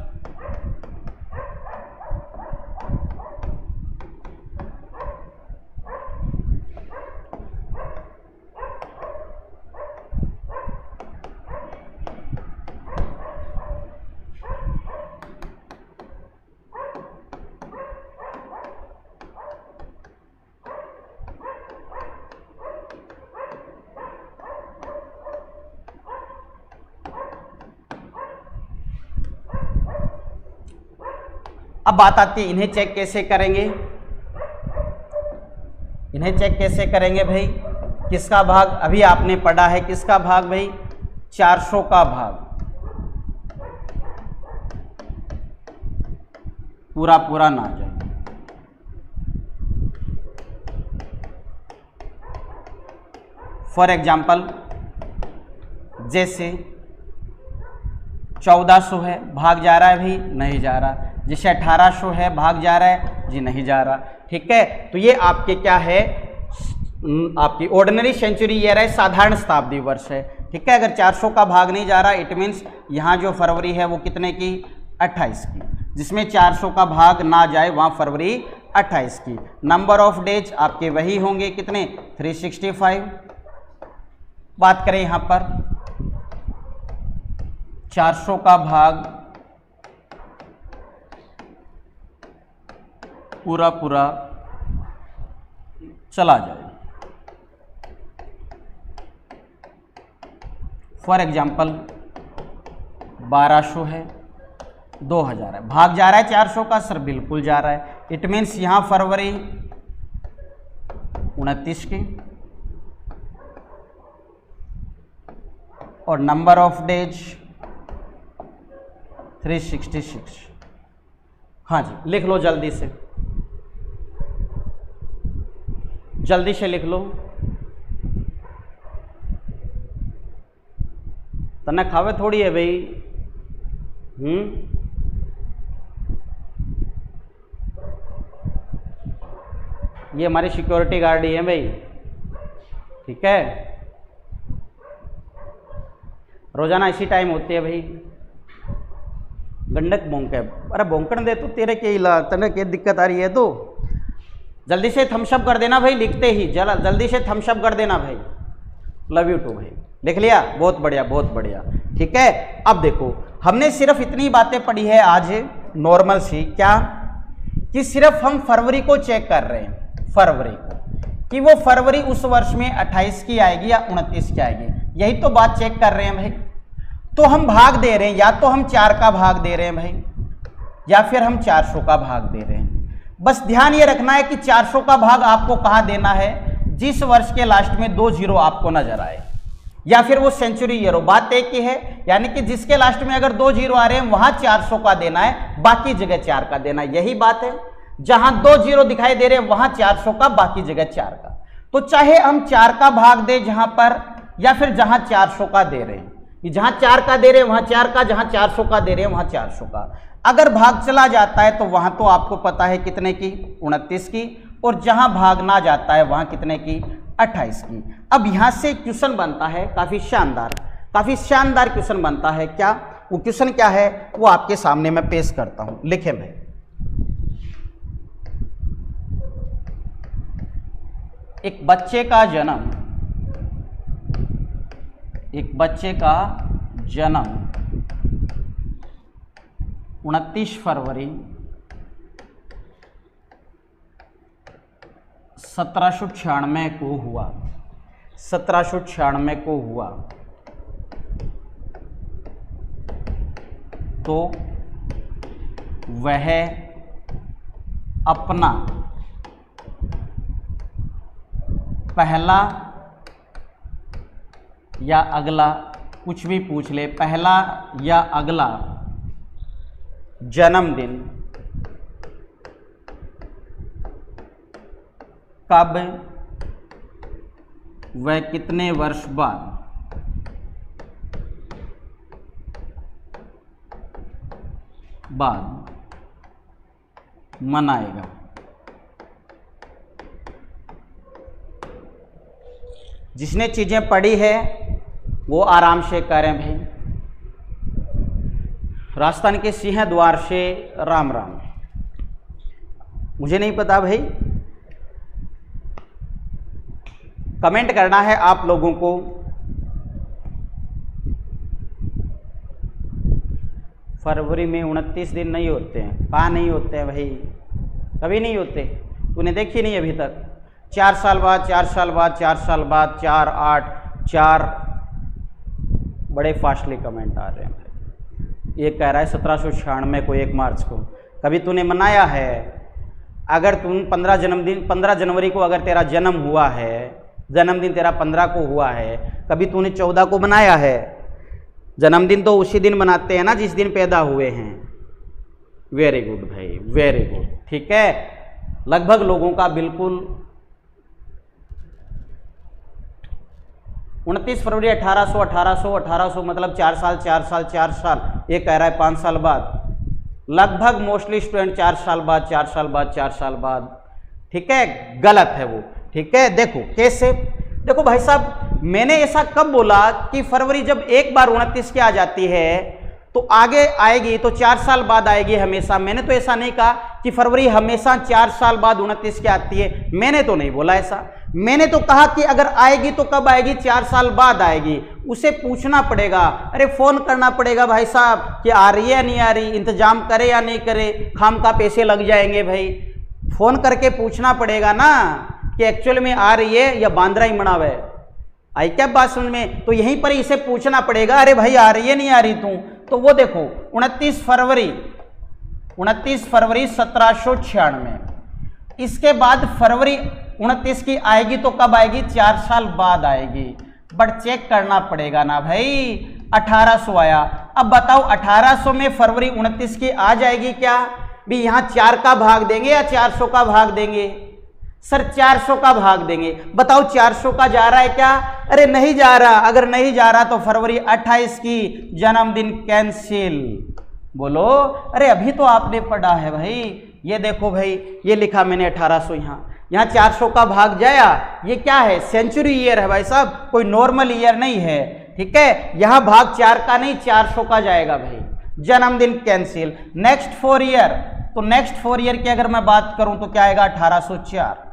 अब बात आती है इन्हें चेक कैसे करेंगे। इन्हें चेक कैसे करेंगे भाई? किसका भाग? अभी आपने पढ़ा है किसका भाग भाई? 400 का भाग, पूरा पूरा ना जाए। फॉर एग्जाम्पल जैसे 1400 है, भाग जा रहा है भाई? नहीं जा रहा। जैसे 1800 है, भाग जा रहा है? जी नहीं जा रहा। ठीक है, तो ये आपके क्या है? आपकी ऑर्डिनरी सेंचुरी ईयर है, साधारण शताब्दी वर्ष है। ठीक है, अगर 400 का भाग नहीं जा रहा, इट मीन्स यहाँ जो फरवरी है वो कितने की? 28 की। जिसमें 400 का भाग ना जाए वहाँ फरवरी 28 की। नंबर ऑफ डेज आपके वही होंगे, कितने? 365। बात करें यहाँ पर 400 का भाग पूरा पूरा चला जाए। फॉर एग्जाम्पल 1200 है, 2000 है, भाग जा रहा है 400 का? सर बिल्कुल जा रहा है। इट मीन्स यहाँ फरवरी 29 की, और नंबर ऑफ डेज 366। हाँ जी, लिख लो जल्दी से, जल्दी से लिख लो। तने खावे थोड़ी है भाई। ये हमारी सिक्योरिटी गार्ड ही है भाई, ठीक है। रोजाना इसी टाइम होती है भाई। गंडक भोंके, अरे भोंकण दे तो तेरे के इला, तने क्या दिक्कत आ रही है? तो जल्दी से थम्सअप कर देना भाई, लिखते ही जल्दी से थम्सअप कर देना भाई। लव यू टू भाई, लिख लिया? बहुत बढ़िया, बहुत बढ़िया, ठीक है। अब देखो, हमने सिर्फ इतनी बातें पढ़ी है आज नॉर्मल सी, क्या कि सिर्फ हम फरवरी को चेक कर रहे हैं, फरवरी को, कि वो फरवरी उस वर्ष में 28 की आएगी या 29 की आएगी, यही तो बात चेक कर रहे हैं भाई। तो हम भाग दे रहे हैं, या तो हम 4 का भाग दे रहे हैं भाई, या फिर हम 400 का भाग दे रहे हैं। बस ध्यान ये रखना है कि 400 का भाग आपको कहाँ देना है, जिस वर्ष के लास्ट में 2 जीरो आपको नजर आए, या फिर वो सेंचुरी ईयर हो, बात एक ही है। यानी कि जिसके लास्ट में अगर 2 जीरो आ रहे हैं वहां 400 का देना है, बाकी जगह 4 का देना है, यही बात है। जहां 2 जीरो दिखाई दे रहे हैं वहां 400 का, बाकी जगह 4 का। तो चाहे हम 4 का भाग दें जहां पर, या फिर जहां 400 का दे रहे हैं, जहां 4 का दे रहे हैं वहां 4 का, जहां 400 का दे रहे हैं वहां 400 का। अगर भाग चला जाता है तो वहां तो आपको पता है कितने की, 29 की, और जहां भाग ना जाता है वहां कितने की, 28 की। अब यहां से क्वेश्चन बनता है काफी शानदार क्वेश्चन बनता है। क्या वो क्वेश्चन क्या है, वो आपके सामने मैं पेश करता हूं, लिखे भाई। एक बच्चे का जन्म 29 फरवरी 1796 को हुआ, 1796 को हुआ। तो वह अपना पहला या अगला, कुछ भी पूछ ले, पहला या अगला जन्मदिन कब वह कितने वर्ष बाद मनाएगा। जिसने चीजें पढ़ी है वो आराम से करें भाई। राजस्थान के सिंह द्वार से राम राम। मुझे नहीं पता भाई, कमेंट करना है आप लोगों को। फरवरी में 29 दिन नहीं होते हैं, कहाँ नहीं होते हैं भाई, कभी नहीं होते। तूने देखी नहीं अभी तक। 4 साल बाद, 4 साल बाद, 4 साल बाद, 4, 8, 4, बड़े फास्टली कमेंट आ रहे हैं भाई। ये कह रहा है 1796 को 1 मार्च को। कभी तूने मनाया है? अगर तुम 15 जनवरी को अगर तेरा जन्म हुआ है, जन्मदिन तेरा 15 को हुआ है, कभी तूने 14 को मनाया है? जन्मदिन तो उसी दिन मनाते हैं ना जिस दिन पैदा हुए हैं। वेरी गुड भाई, वेरी गुड, ठीक है। लगभग लोगों का बिल्कुल 29 फरवरी 1800 मतलब 4 साल, 4 साल, 4 साल। ये कह रहा है 5 साल बाद। लगभग मोस्टली स्टूडेंट 4 साल बाद, 4 साल बाद, 4 साल बाद, ठीक है। गलत है वो, ठीक है। देखो कैसे, देखो भाई साहब, मैंने ऐसा कब बोला कि फरवरी जब एक बार 29 की आ जाती है तो आगे आएगी तो 4 साल बाद आएगी हमेशा। मैंने तो ऐसा नहीं कहा कि फरवरी हमेशा 4 साल बाद 29 की आती है, मैंने तो नहीं बोला ऐसा। मैंने तो कहा कि अगर आएगी तो कब आएगी, 4 साल बाद आएगी। उसे पूछना पड़ेगा, अरे फोन करना पड़ेगा भाई साहब कि आ रही है या नहीं आ रही, इंतजाम करे या नहीं करे, खाम का पैसे लग जाएंगे भाई। फोन करके पूछना पड़ेगा ना कि एक्चुअल में आ रही है या बांद्रा ही मनावे। आई क्या बात समझ में? तो यहीं पर इसे पूछना पड़ेगा, अरे भाई आ रही है नहीं आ रही तू? तो वो देखो 29 फरवरी 1796। इसके बाद फरवरी 29 की आएगी तो कब आएगी? 4 साल बाद आएगी। बट चेक करना पड़ेगा ना भाई, 1800 आया। अब बताओ 1800 में फरवरी 29 की आ जाएगी क्या? भी यहां 4 का भाग देंगे या 400 का भाग देंगे? सर 400 का भाग देंगे। बताओ 400 का जा रहा है क्या? अरे नहीं जा रहा। अगर नहीं जा रहा तो फरवरी 28 की जन्मदिन कैंसिल। बोलो, अरे अभी तो आपने पढ़ा है भाई। ये देखो भाई, ये लिखा मैंने 1800, यहाँ 400 का भाग जाया। ये क्या है? सेंचुरी ईयर है भाई साहब, कोई नॉर्मल ईयर नहीं है। ठीक है, यहां भाग 4 का नहीं 400 का जाएगा भाई। जन्मदिन कैंसिल। नेक्स्ट 4 ईयर, तो नेक्स्ट 4 ईयर की अगर मैं बात करूं तो क्या आएगा? 1804।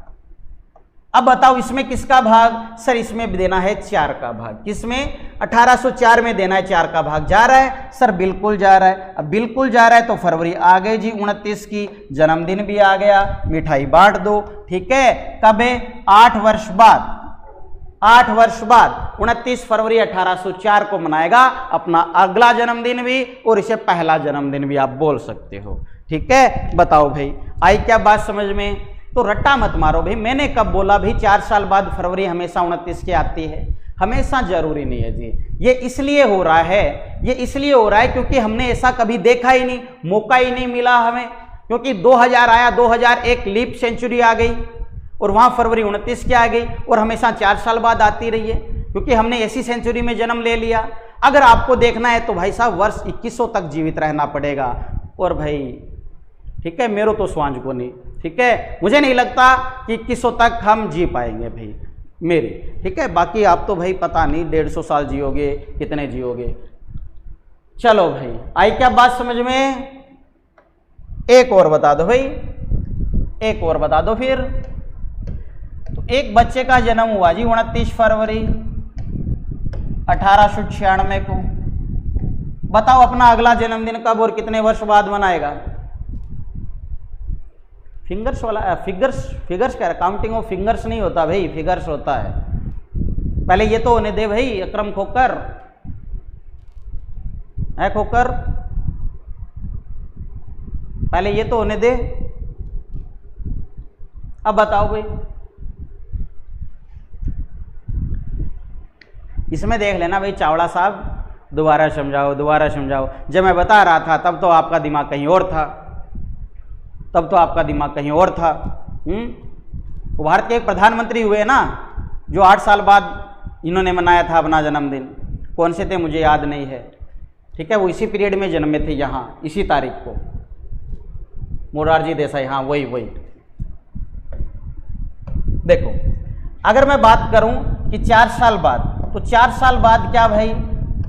अब बताओ इसमें किसका भाग? सर इसमें देना है 4 का भाग। किसमें? 1804 में देना है 4 का भाग। जा रहा है? सर बिल्कुल जा रहा है। अब बिल्कुल जा रहा है तो फरवरी आ गई जी 29 की, जन्मदिन भी आ गया, मिठाई बांट दो। ठीक है, कब है? 8 वर्ष बाद। 8 वर्ष बाद 29 फरवरी 1804 को मनाएगा अपना अगला जन्मदिन भी, और इसे पहला जन्मदिन भी आप बोल सकते हो। ठीक है, बताओ भाई आई क्या बात समझ में? तो रट्टा मत मारो भाई। मैंने कब बोला भाई 4 साल बाद फरवरी हमेशा 29 की आती है? हमेशा जरूरी नहीं है जी। ये इसलिए हो रहा है, ये इसलिए हो रहा है क्योंकि हमने ऐसा कभी देखा ही नहीं, मौका ही नहीं मिला हमें। क्योंकि 2000 आया, 2001 लीप सेंचुरी आ गई और वहां फरवरी 29 की आ गई, और हमेशा 4 साल बाद आती रही है क्योंकि हमने ऐसी सेंचुरी में जन्म ले लिया। अगर आपको देखना है तो भाई साहब वर्ष 2100 तक जीवित रहना पड़ेगा। और भाई ठीक है, मेरो तो स्वांज को नहीं। ठीक है, मुझे नहीं लगता कि 2100 तक हम जी पाएंगे भाई मेरी। ठीक है, बाकी आप तो भाई पता नहीं 150 साल जियोगे, कितने जियोगे। चलो भाई आई क्या बात समझ में? एक और बता दो भाई, एक और बता दो फिर। तो एक बच्चे का जन्म हुआ जी 29 फरवरी 1896 को। बताओ अपना अगला जन्मदिन कब और कितने वर्ष बाद मनाएगा? फिंगर्स वाला, फिगर्स कह रहा, काउंटिंग ऑफ फिंगर्स नहीं होता भाई, फिगर्स होता है। पहले ये तो होने दे भाई अकरम खोकर है, खोकर पहले ये तो होने दे। अब बताओ भाई, इसमें देख लेना भाई चावड़ा साहब, दोबारा समझाओ दोबारा समझाओ। जब मैं बता रहा था तब तो आपका दिमाग कहीं और था, तब तो आपका दिमाग कहीं और था। तो भारत के एक प्रधानमंत्री हुए ना जो 8 साल बाद इन्होंने मनाया था अपना जन्मदिन। कौन से थे मुझे याद नहीं है। ठीक है, वो इसी पीरियड में जन्मे थे यहाँ, इसी तारीख को, मोरारजी देसाई। हाँ वही वही। देखो अगर मैं बात करूं कि 4 साल बाद, तो 4 साल बाद क्या भाई,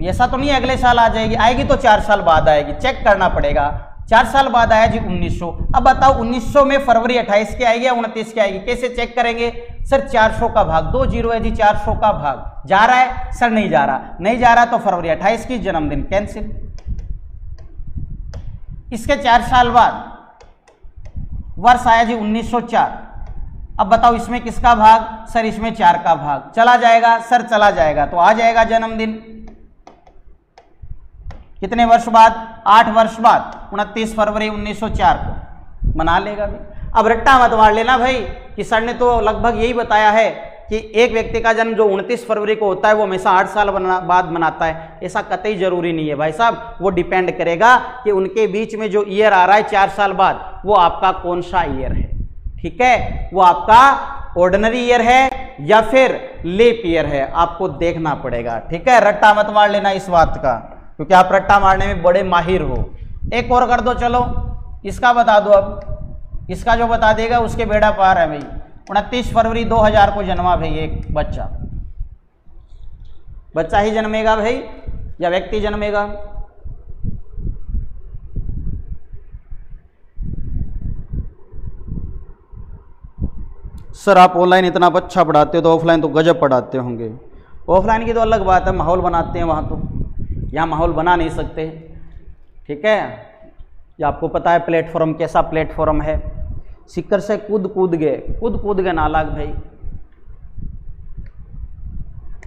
ऐसा तो नहीं अगले साल आ जाएगी, आएगी तो 4 साल बाद आएगी, चेक करना पड़ेगा। 4 साल बाद आया जी 1900। अब बताओ 1900 में फरवरी 28 की आएगी या 29 की आएगी? कैसे चेक करेंगे? सर 400 का भाग, 2 जीरो है जी, 400 का भाग जा रहा है? सर नहीं जा रहा, नहीं जा रहा तो फरवरी 28 की जन्मदिन कैंसिल। इसके 4 साल बाद वर्ष आया जी 1904। अब बताओ इसमें किसका भाग? सर इसमें 4 का भाग चला जाएगा। सर चला जाएगा तो आ जाएगा जन्मदिन कितने वर्ष बाद? 8 वर्ष बाद 29 फरवरी 1904 को मना लेगा भी। अब रट्टा मत मार लेना भाई कि सर ने तो लगभग यही बताया है कि एक व्यक्ति का जन्म जो 29 फरवरी को होता है वो हमेशा 8 साल बाद मनाता है। ऐसा कतई जरूरी नहीं है भाई साहब। वो डिपेंड करेगा कि उनके बीच में जो ईयर आ रहा है 4 साल बाद, वो आपका कौन सा ईयर है। ठीक है, वो आपका ऑर्डिनरी ईयर है या फिर लीप ईयर है, आपको देखना पड़ेगा। ठीक है, रट्टा मत मार लेना इस बात का, क्योंकि आप रट्टा मारने में बड़े माहिर हो। एक और कर दो, चलो इसका बता दो। अब इसका जो बता देगा उसके बेड़ा पार है भाई। 29 फरवरी 2000 को जन्मा भाई एक बच्चा। बच्चा ही जन्मेगा भाई या व्यक्ति जन्मेगा? सर आप ऑनलाइन इतना अच्छा पढ़ाते हो तो ऑफलाइन तो गजब पढ़ाते होंगे। ऑफलाइन की तो अलग बात है, माहौल बनाते हैं वहाँ, तो यहाँ माहौल बना नहीं सकते। ठीक है, ये आपको पता है प्लेटफॉर्म कैसा प्लेटफॉर्म है। सिक्कर से कूद कूद गए नालायक भाई।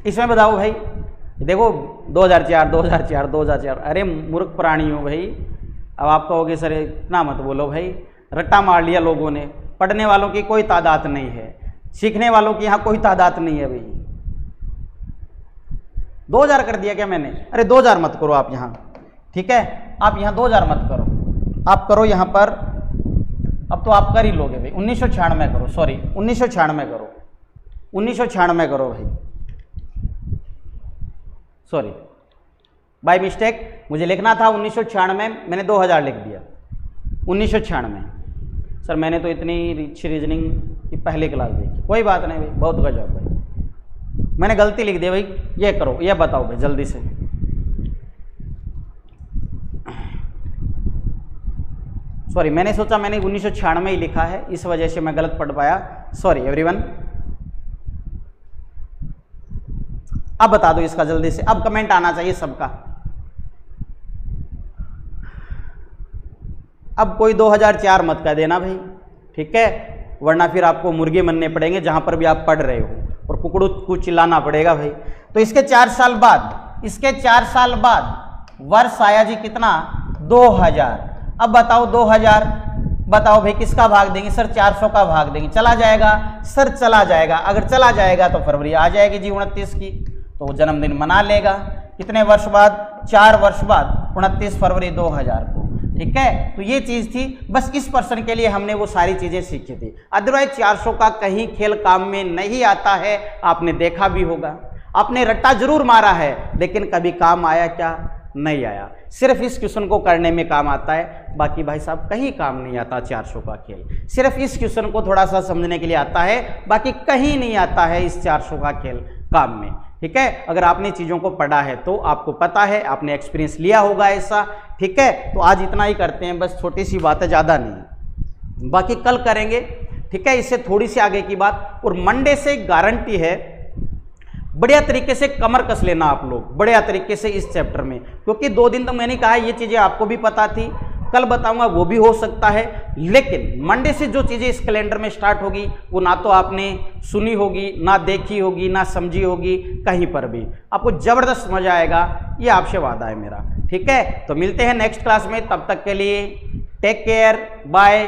इसमें बताओ भाई, देखो 2004 अरे मूर्ख प्राणी हो भाई। अब आप कहोगे सर इतना मत बोलो भाई, रट्टा मार लिया लोगों ने। पढ़ने वालों की कोई तादाद नहीं है, सीखने वालों की यहाँ कोई तादाद नहीं है भाई। 2000 कर दिया क्या मैंने? अरे 2000 मत करो आप यहाँ, ठीक है, आप यहाँ 2000 मत करो, आप करो यहाँ पर, अब तो आप कर ही लोगे भाई, 1996 करो, सॉरी 1996 करो, 1996 करो भाई, सॉरी बाय मिस्टेक मुझे लिखना था 1996, मैंने 2000 लिख दिया, 1996। सर मैंने तो इतनी अच्छी रीजनिंग की पहली क्लास देखी, कोई बात नहीं भाई, बहुत गजब भाई, मैंने गलती लिख दी भाई, ये करो, ये बताओ भाई जल्दी से। सॉरी मैंने सोचा मैंने 1996 ही लिखा है, इस वजह से मैं गलत पढ़ पाया, सॉरी एवरीवन। अब बता दो इसका जल्दी से, अब कमेंट आना चाहिए सबका। अब कोई 2004 मत कह देना भाई, ठीक है, वरना फिर आपको मुर्गे मनने पड़ेंगे जहां पर भी आप पढ़ रहे हो, और कुकड़ू को चिल्लाना पड़ेगा भाई। तो इसके 4 साल बाद, इसके 4 साल बाद वर्ष आया जी कितना? 2000। अब बताओ 2000, बताओ भाई किसका भाग देंगे? सर 400 का भाग देंगे, चला जाएगा? सर चला जाएगा, अगर चला जाएगा तो फरवरी आ जाएगी जी 29 की, तो वो जन्मदिन मना लेगा। कितने वर्ष बाद? 4 वर्ष बाद, 29 फरवरी 2000 को, ठीक है। तो ये चीज थी, बस इस पर्सन के लिए हमने वो सारी चीजें सीखी थी, अदरवाइज 400 का कहीं खेल काम में नहीं आता है। आपने देखा भी होगा, आपने रट्टा जरूर मारा है, लेकिन कभी काम आया क्या? नहीं आया। सिर्फ इस क्वेश्चन को करने में काम आता है, बाकी भाई साहब कहीं काम नहीं आता 400 का खेल। सिर्फ इस क्वेश्चन को थोड़ा सा समझने के लिए आता है, बाकी कहीं नहीं आता है इस 400 का खेल काम में, ठीक है। अगर आपने चीज़ों को पढ़ा है तो आपको पता है, आपने एक्सपीरियंस लिया होगा ऐसा, ठीक है। तो आज इतना ही करते हैं, बस छोटी सी बात है, ज़्यादा नहीं, बाकी कल करेंगे, ठीक है। इससे थोड़ी सी आगे की बात, और मंडे से गारंटी है बढ़िया तरीके से कमर कस लेना आप लोग, बढ़िया तरीके से इस चैप्टर में, क्योंकि 2 दिन तो मैंने कहा ये चीज़ें आपको भी पता थी, कल बताऊंगा वो भी हो सकता है, लेकिन मंडे से जो चीज़ें इस कैलेंडर में स्टार्ट होगी वो ना तो आपने सुनी होगी, ना देखी होगी, ना समझी होगी, कहीं पर भी आपको ज़बरदस्त मजा आएगा, ये आपसे वादा है मेरा, ठीक है। तो मिलते हैं नेक्स्ट क्लास में, तब तक के लिए टेक केयर, बाय।